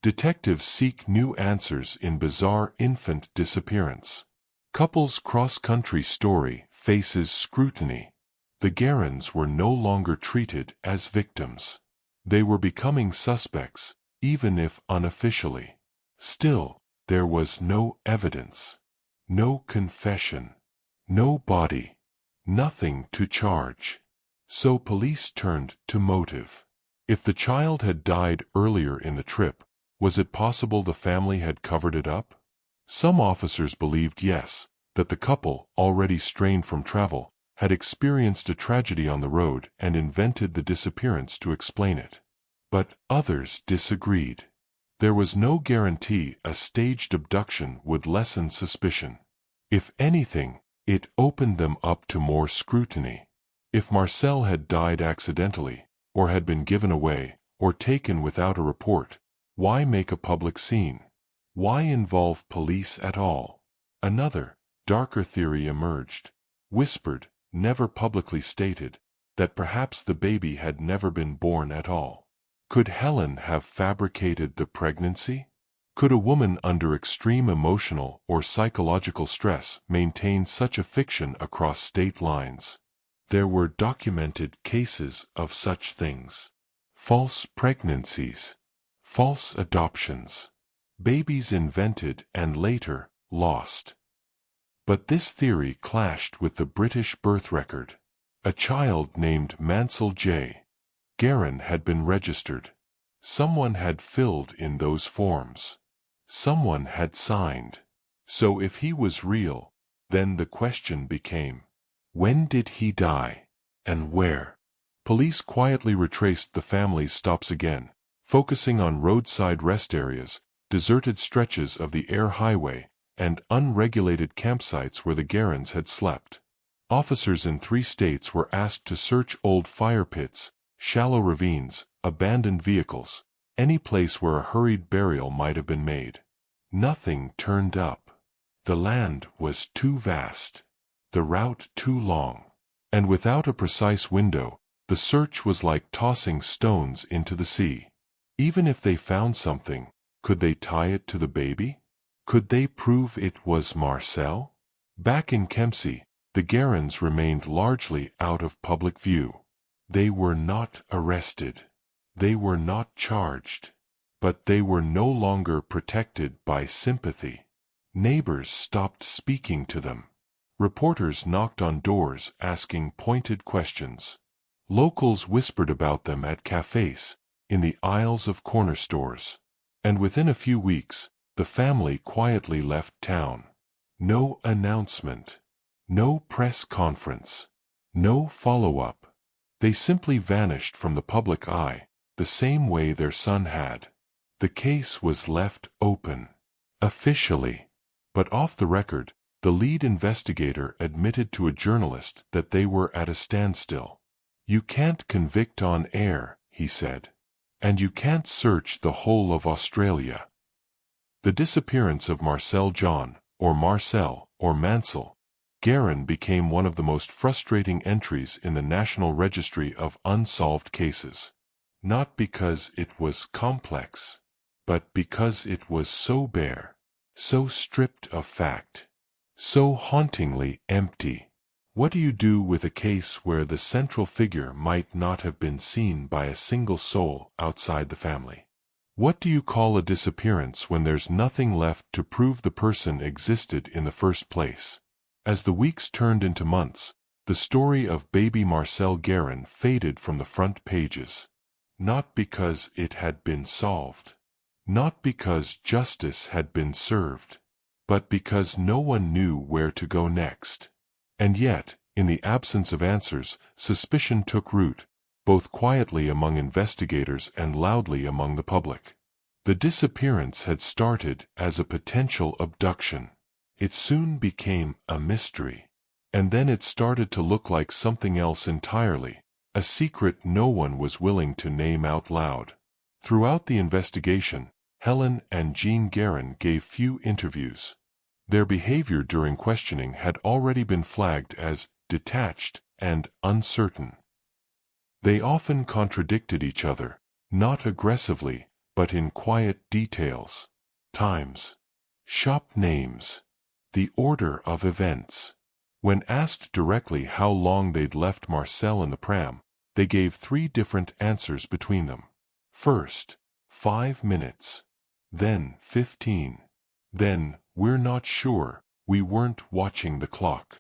Detectives seek new answers in bizarre infant disappearance. Couple's cross-country story faces scrutiny. The Guerins were no longer treated as victims. They were becoming suspects, even if unofficially. Still, there was no evidence. No confession. No body. Nothing to charge. So police turned to motive. If the child had died earlier in the trip, was it possible the family had covered it up? Some officers believed yes, that the couple, already strained from travel, had experienced a tragedy on the road and invented the disappearance to explain it. But others disagreed. There was no guarantee a staged abduction would lessen suspicion. If anything, it opened them up to more scrutiny. If Marcel had died accidentally, or had been given away, or taken without a report, why make a public scene? Why involve police at all? Another, darker theory emerged. Whispered, never publicly stated, that perhaps the baby had never been born at all. Could Helen have fabricated the pregnancy? Could a woman under extreme emotional or psychological stress maintain such a fiction across state lines? There were documented cases of such things. False pregnancies. False adoptions. Babies invented and later lost. But this theory clashed with the British birth record. A child named Marcel Guerin had been registered. Someone had filled in those forms. Someone had signed. So if he was real, then the question became, when did he die? And where? Police quietly retraced the family's stops again, focusing on roadside rest areas, deserted stretches of the air highway, and unregulated campsites where the Guerins had slept. Officers in 3 states were asked to search old fire pits, shallow ravines, abandoned vehicles, any place where a hurried burial might have been made. Nothing turned up. The land was too vast, the route too long, and without a precise window, the search was like tossing stones into the sea. Even if they found something, could they tie it to the baby? Could they prove it was Marcel? Back in Kempsey, the Guerins remained largely out of public view. They were not arrested. They were not charged. But they were no longer protected by sympathy. Neighbors stopped speaking to them. Reporters knocked on doors asking pointed questions. Locals whispered about them at cafes, in the aisles of corner stores. And within a few weeks, the family quietly left town. No announcement. No press conference. No follow-up. They simply vanished from the public eye, the same way their son had. The case was left open. Officially. But off the record, the lead investigator admitted to a journalist that they were at a standstill. "You can't convict on air," he said. "And you can't search the whole of Australia." The disappearance of Marcel Guerin became one of the most frustrating entries in the National Registry of Unsolved Cases. Not because it was complex, but because it was so bare, so stripped of fact, so hauntingly empty. What do you do with a case where the central figure might not have been seen by a single soul outside the family? What do you call a disappearance when there's nothing left to prove the person existed in the first place? As the weeks turned into months, the story of baby Marcel Guerin faded from the front pages. Not because it had been solved. Not because justice had been served. But because no one knew where to go next. And yet, in the absence of answers, suspicion took root, both quietly among investigators and loudly among the public. The disappearance had started as a potential abduction. It soon became a mystery. And then it started to look like something else entirely, a secret no one was willing to name out loud. Throughout the investigation, Helen and Jean Guerin gave few interviews. Their behavior during questioning had already been flagged as detached and uncertain. They often contradicted each other, not aggressively, but in quiet details. Times. Shop names. The order of events. When asked directly how long they'd left Marcel in the pram, they gave 3 different answers between them. First, 5 minutes. Then 15. Then, "We're not sure, we weren't watching the clock."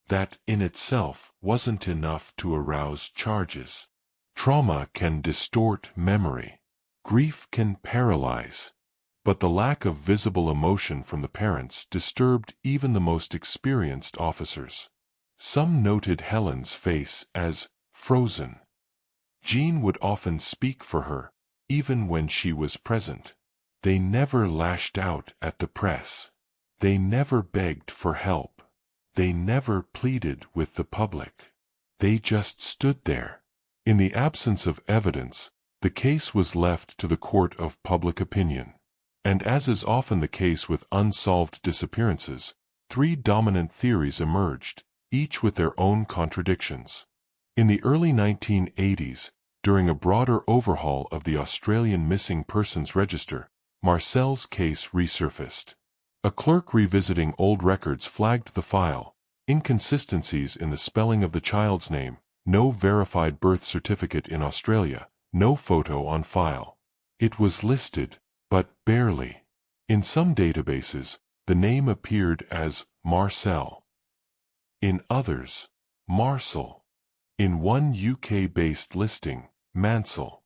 That in itself wasn't enough to arouse charges. Trauma can distort memory. Grief can paralyze. But the lack of visible emotion from the parents disturbed even the most experienced officers. Some noted Helen's face as frozen. Jean would often speak for her, even when she was present. They never lashed out at the press. They never begged for help. They never pleaded with the public. They just stood there. In the absence of evidence, the case was left to the court of public opinion. And as is often the case with unsolved disappearances, 3 dominant theories emerged, each with their own contradictions. In the early 1980s, during a broader overhaul of the Australian Missing Persons Register, Marcel's case resurfaced. A clerk revisiting old records flagged the file: inconsistencies in the spelling of the child's name, no verified birth certificate in Australia, no photo on file. It was listed, but barely. In some databases, the name appeared as Marcel. In others, Marcel. In one UK-based listing, Mansell.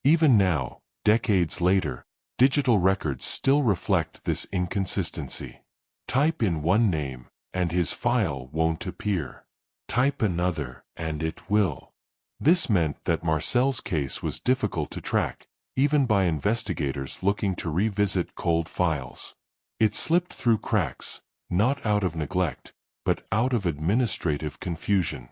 Even now, decades later, digital records still reflect this inconsistency. Type in one name, and his file won't appear. Type another, and it will. This meant that Marcel's case was difficult to track, even by investigators looking to revisit cold files. It slipped through cracks, not out of neglect, but out of administrative confusion.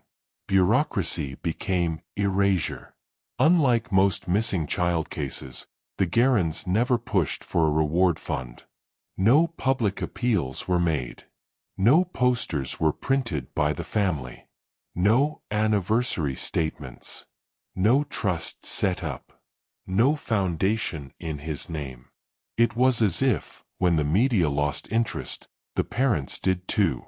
Bureaucracy became erasure. Unlike most missing child cases, the Guerins never pushed for a reward fund. No public appeals were made. No posters were printed by the family. No anniversary statements. No trust set up. No foundation in his name. It was as if, when the media lost interest, the parents did too.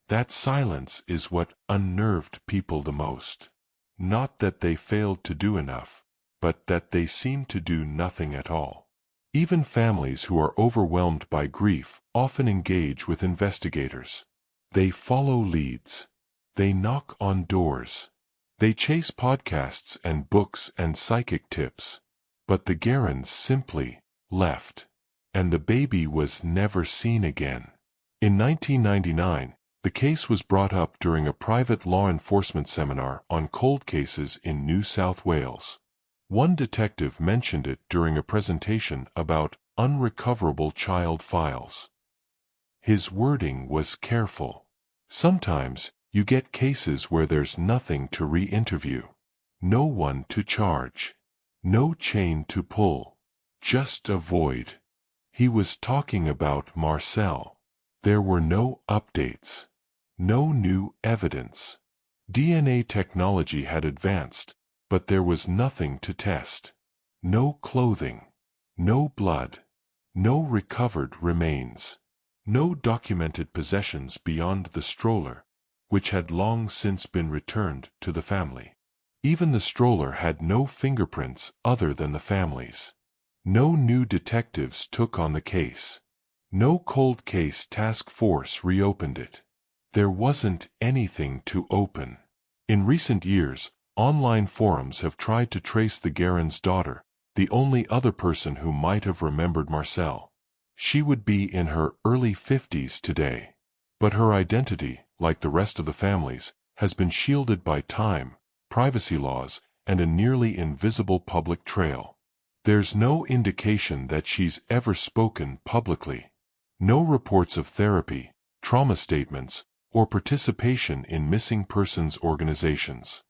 That silence is what unnerved people the most. Not that they failed to do enough, but that they seemed to do nothing at all. Even families who are overwhelmed by grief often engage with investigators. They follow leads. They knock on doors. They chase podcasts and books and psychic tips. But the Guerins simply left. And the baby was never seen again. In 1999, the case was brought up during a private law enforcement seminar on cold cases in New South Wales. One detective mentioned it during a presentation about unrecoverable child files. His wording was careful. Sometimes, you get cases where there's nothing to re-interview. No one to charge. No chain to pull. Just a void. He was talking about Marcel. There were no updates. No new evidence. DNA technology had advanced, but there was nothing to test. No clothing. No blood. No recovered remains. No documented possessions beyond the stroller, which had long since been returned to the family. Even the stroller had no fingerprints other than the family's. No new detectives took on the case. No cold case task force reopened it. There wasn't anything to open. In recent years, online forums have tried to trace the Guerin's daughter, the only other person who might have remembered Marcel. She would be in her early 50s today. But her identity, like the rest of the family's, has been shielded by time, privacy laws, and a nearly invisible public trail. There's no indication that she's ever spoken publicly. No reports of therapy, trauma statements, or participation in missing persons organizations.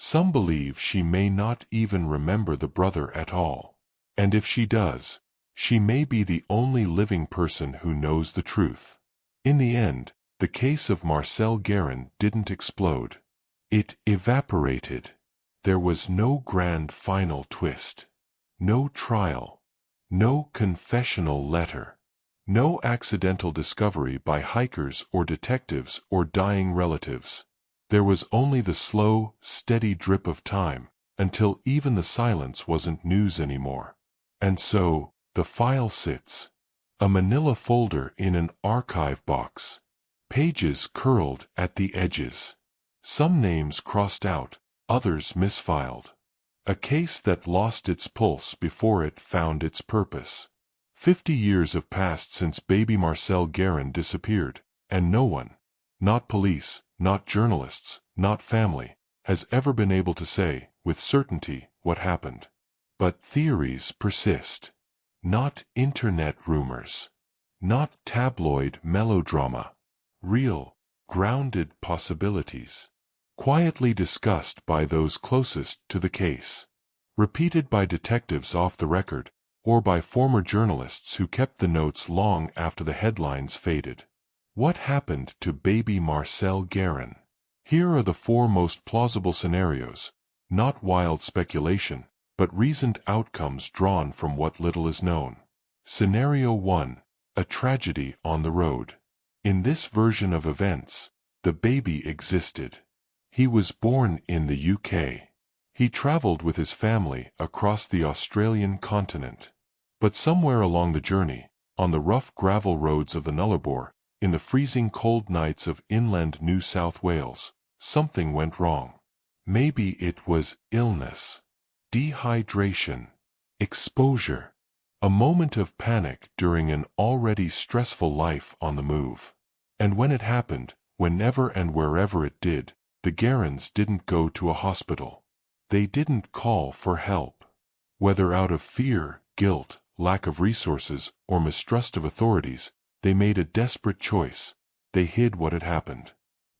Some believe she may not even remember the brother at all. And if she does, she may be the only living person who knows the truth. In the end, the case of Marcel Guerin didn't explode. It evaporated. There was no grand final twist. No trial. No confessional letter. No accidental discovery by hikers or detectives or dying relatives. There was only the slow, steady drip of time, until even the silence wasn't news anymore. And so, the file sits. A manila folder in an archive box. Pages curled at the edges. Some names crossed out, others misfiled. A case that lost its pulse before it found its purpose. 50 years have passed since baby Marcel Guerin disappeared, and no one, not police, not journalists, not family, has ever been able to say, with certainty, what happened. But theories persist. Not internet rumors. Not tabloid melodrama. Real, grounded possibilities. Quietly discussed by those closest to the case. Repeated by detectives off the record, or by former journalists who kept the notes long after the headlines faded. What happened to baby Marcel Guerin? Here are the 4 most plausible scenarios, not wild speculation, but reasoned outcomes drawn from what little is known. Scenario 1. A tragedy on the road. In this version of events, the baby existed. He was born in the UK. He traveled with his family across the Australian continent. But somewhere along the journey, on the rough gravel roads of the Nullarbor, in the freezing cold nights of inland New South Wales, something went wrong. Maybe it was illness. Dehydration. Exposure. A moment of panic during an already stressful life on the move. And when it happened, whenever and wherever it did, the Guerins didn't go to a hospital. They didn't call for help. Whether out of fear, guilt, lack of resources, or mistrust of authorities, they made a desperate choice. They hid what had happened.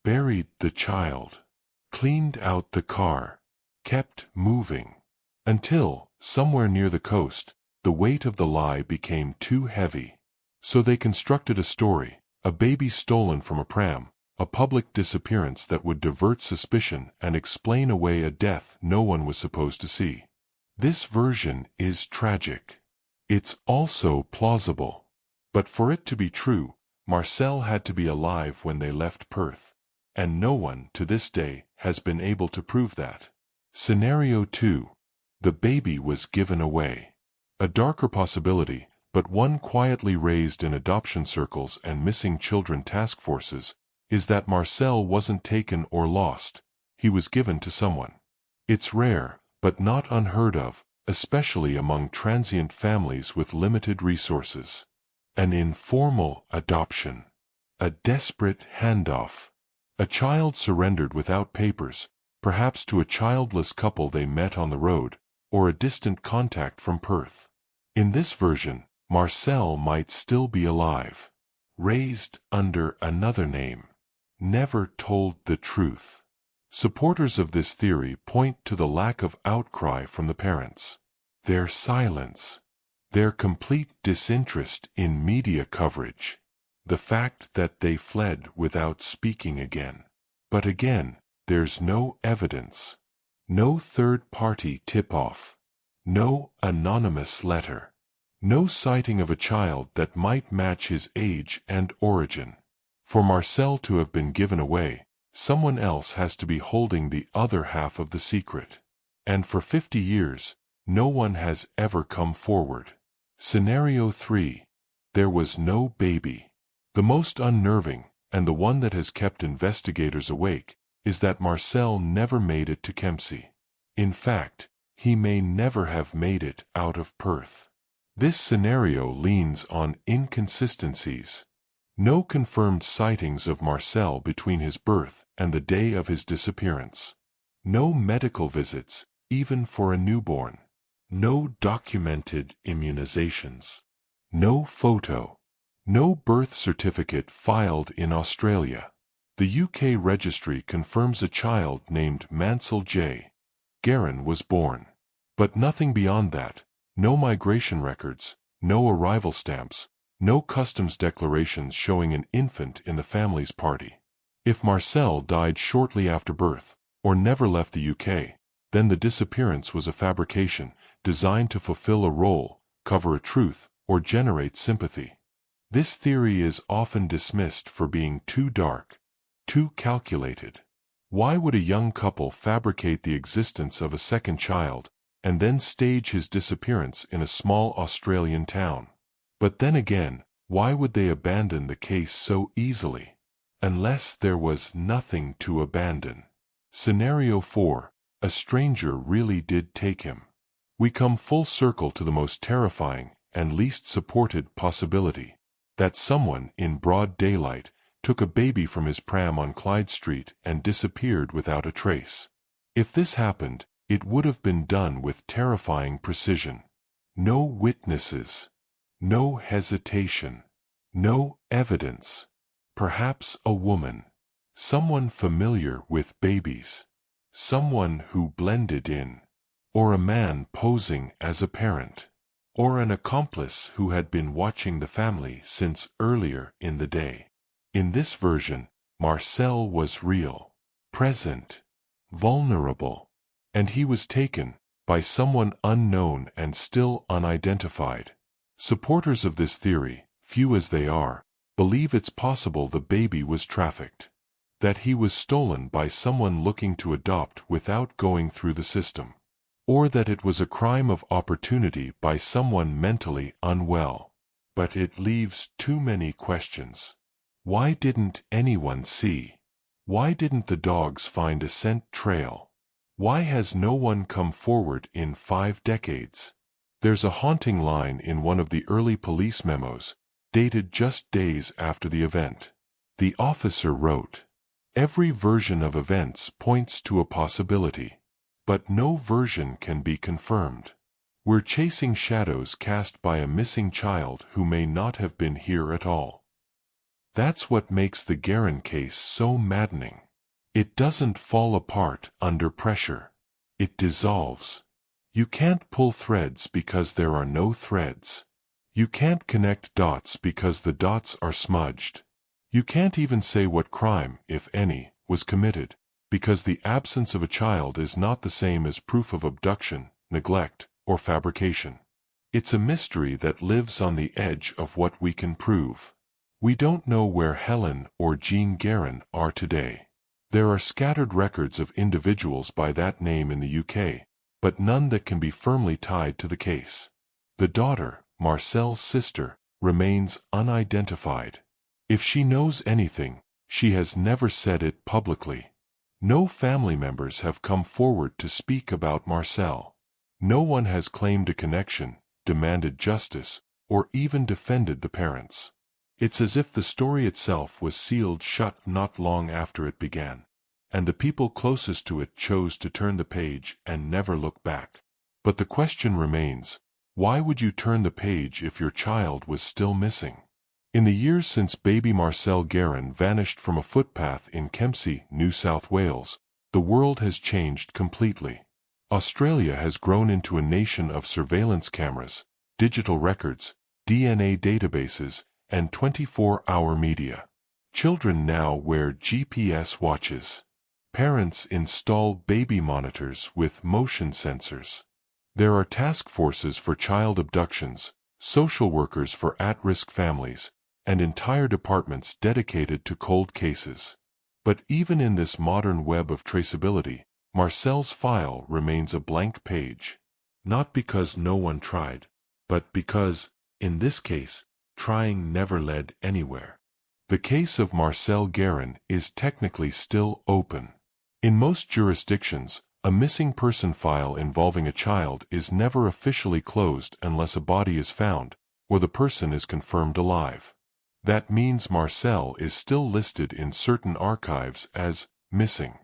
Buried the child. Cleaned out the car. Kept moving. Until, somewhere near the coast, the weight of the lie became too heavy. So they constructed a story, a baby stolen from a pram, a public disappearance that would divert suspicion and explain away a death no one was supposed to see. This version is tragic. It's also plausible. But for it to be true, Marcel had to be alive when they left Perth, and no one, to this day, has been able to prove that. Scenario 2. The baby was given away. A darker possibility, but one quietly raised in adoption circles and missing children task forces, is that Marcel wasn't taken or lost, he was given to someone. It's rare, but not unheard of, especially among transient families with limited resources. An informal adoption. A desperate handoff. A child surrendered without papers, perhaps to a childless couple they met on the road, or a distant contact from Perth. In this version, Marcel might still be alive. Raised under another name. Never told the truth. Supporters of this theory point to the lack of outcry from the parents. Their silence. Their complete disinterest in media coverage. The fact that they fled without speaking again. But again, there's no evidence. No third-party tip-off. No anonymous letter. No sighting of a child that might match his age and origin. For Marcel to have been given away, someone else has to be holding the other half of the secret. And for 50 years, no one has ever come forward. Scenario 3. There was no baby. The most unnerving, and the one that has kept investigators awake, is that Marcel never made it to Kempsey. In fact, he may never have made it out of Perth. This scenario leans on inconsistencies. No confirmed sightings of Marcel between his birth and the day of his disappearance. No medical visits, even for a newborn. No documented immunizations. No photo. No birth certificate filed in Australia. The UK registry confirms a child named Marcel Guerin was born. But nothing beyond that. No migration records, no arrival stamps, no customs declarations showing an infant in the family's party. If Marcel died shortly after birth, or never left the UK, then the disappearance was a fabrication, designed to fulfill a role, cover a truth, or generate sympathy. This theory is often dismissed for being too dark, too calculated. Why would a young couple fabricate the existence of a second child, and then stage his disappearance in a small Australian town? But then again, why would they abandon the case so easily? Unless there was nothing to abandon. Scenario 4. A stranger really did take him. We come full circle to the most terrifying and least supported possibility, that someone in broad daylight took a baby from his pram on Clyde Street and disappeared without a trace. If this happened, it would have been done with terrifying precision. No witnesses. No hesitation. No evidence. Perhaps a woman. Someone familiar with babies. Someone who blended in. Or a man posing as a parent. Or an accomplice who had been watching the family since earlier in the day. In this version, Marcel was real, present, vulnerable, and he was taken by someone unknown and still unidentified. Supporters of this theory, few as they are, believe it's possible the baby was trafficked, that he was stolen by someone looking to adopt without going through the system, or that it was a crime of opportunity by someone mentally unwell. But it leaves too many questions. Why didn't anyone see? Why didn't the dogs find a scent trail? Why has no one come forward in 5 decades? There's a haunting line in one of the early police memos, dated just days after the event. The officer wrote, "Every version of events points to a possibility, but no version can be confirmed. We're chasing shadows cast by a missing child who may not have been here at all." That's what makes the Guerin case so maddening. It doesn't fall apart under pressure. It dissolves. You can't pull threads because there are no threads. You can't connect dots because the dots are smudged. You can't even say what crime, if any, was committed, because the absence of a child is not the same as proof of abduction, neglect, or fabrication. It's a mystery that lives on the edge of what we can prove. We don't know where Helen or Jean Guerin are today. There are scattered records of individuals by that name in the UK, but none that can be firmly tied to the case. The daughter, Marcel's sister, remains unidentified. If she knows anything, she has never said it publicly. No family members have come forward to speak about Marcel. No one has claimed a connection, demanded justice, or even defended the parents. It's as if the story itself was sealed shut not long after it began, and the people closest to it chose to turn the page and never look back. But the question remains, why would you turn the page if your child was still missing? In the years since baby Marcel Guerin vanished from a footpath in Kempsey, New South Wales, the world has changed completely. Australia has grown into a nation of surveillance cameras, digital records, DNA databases, and 24-hour media. Children now wear GPS watches. Parents install baby monitors with motion sensors. There are task forces for child abductions, social workers for at-risk families, and entire departments dedicated to cold cases. But even in this modern web of traceability, Marcel's file remains a blank page. Not because no one tried, but because, in this case, trying never led anywhere. The case of Marcel Guerin is technically still open. In most jurisdictions, a missing person file involving a child is never officially closed unless a body is found, or the person is confirmed alive. That means Marcel is still listed in certain archives as missing.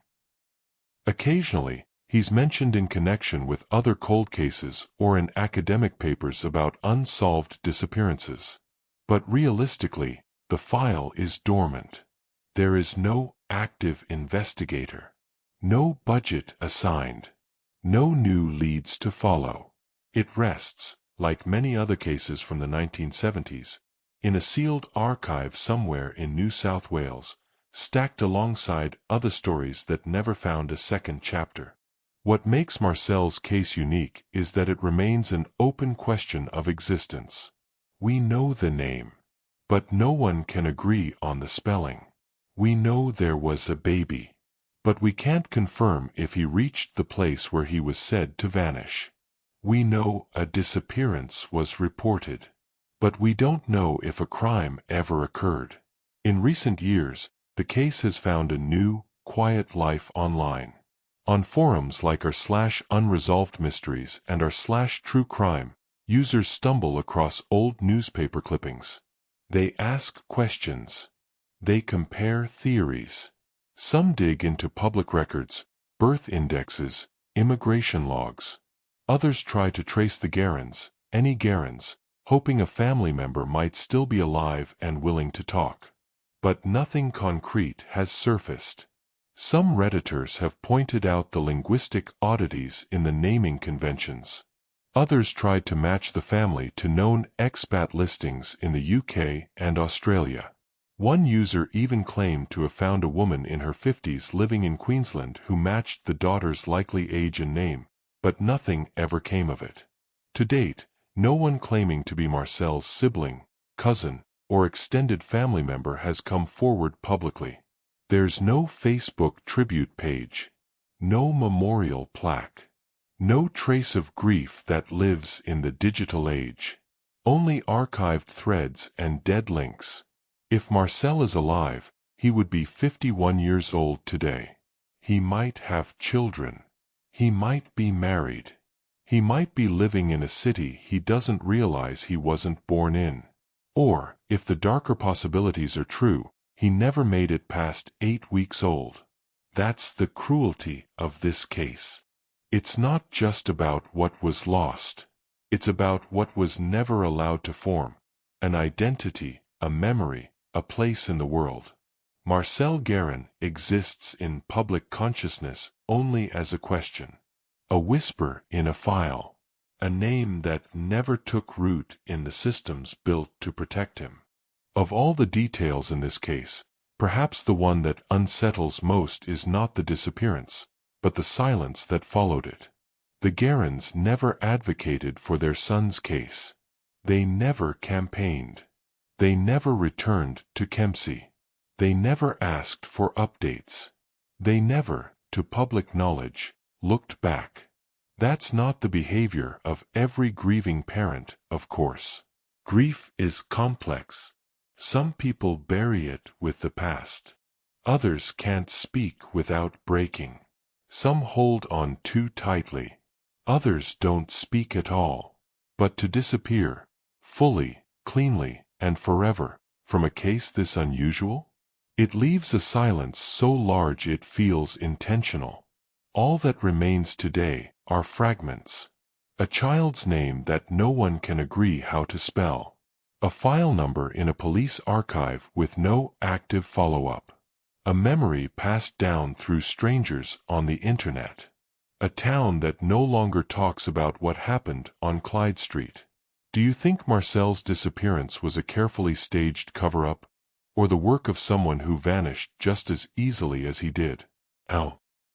Occasionally, he's mentioned in connection with other cold cases or in academic papers about unsolved disappearances. But realistically, the file is dormant. There is no active investigator. No budget assigned. No new leads to follow. It rests, like many other cases from the 1970s, in a sealed archive somewhere in New South Wales, stacked alongside other stories that never found a second chapter. What makes Marcel's case unique is that it remains an open question of existence. We know the name, but no one can agree on the spelling. We know there was a baby, but we can't confirm if he reached the place where he was said to vanish. We know a disappearance was reported, but we don't know if a crime ever occurred. In recent years, the case has found a new, quiet life online. On forums like r/Unresolved Mysteries and r/True Crime, users stumble across old newspaper clippings. They ask questions. They compare theories. Some dig into public records, birth indexes, immigration logs. Others try to trace the Guerins, any Guerins, hoping a family member might still be alive and willing to talk. But nothing concrete has surfaced. Some Redditors have pointed out the linguistic oddities in the naming conventions. Others tried to match the family to known expat listings in the UK and Australia. One user even claimed to have found a woman in her 50s living in Queensland who matched the daughter's likely age and name, but nothing ever came of it. To date, no one claiming to be Marcel's sibling, cousin, or extended family member has come forward publicly. There's no Facebook tribute page, no memorial plaque, no trace of grief that lives in the digital age. Only archived threads and dead links. If Marcel is alive, he would be 51 years old today. He might have children. He might be married. He might be living in a city he doesn't realize he wasn't born in. Or, if the darker possibilities are true, he never made it past 8 weeks old. That's the cruelty of this case. It's not just about what was lost. It's about what was never allowed to form. An identity, a memory, a place in the world. Marcel Guerin exists in public consciousness only as a question. A whisper in a file. A name that never took root in the systems built to protect him. Of all the details in this case, perhaps the one that unsettles most is not the disappearance, but the silence that followed it. The Guerins never advocated for their son's case. They never campaigned. They never returned to Kempsey. They never asked for updates. They never, to public knowledge, looked back. That's not the behavior of every grieving parent, of course. Grief is complex. Some people bury it with the past. Others can't speak without breaking. Some hold on too tightly. Others don't speak at all. But to disappear, fully, cleanly, and forever, from a case this unusual? It leaves a silence so large it feels intentional. All that remains today are fragments. A child's name that no one can agree how to spell. A file number in a police archive with no active follow-up. A memory passed down through strangers on the internet. A town that no longer talks about what happened on Clyde Street. Do you think Marcel's disappearance was a carefully staged cover-up, or the work of someone who vanished just as easily as he did? Ow.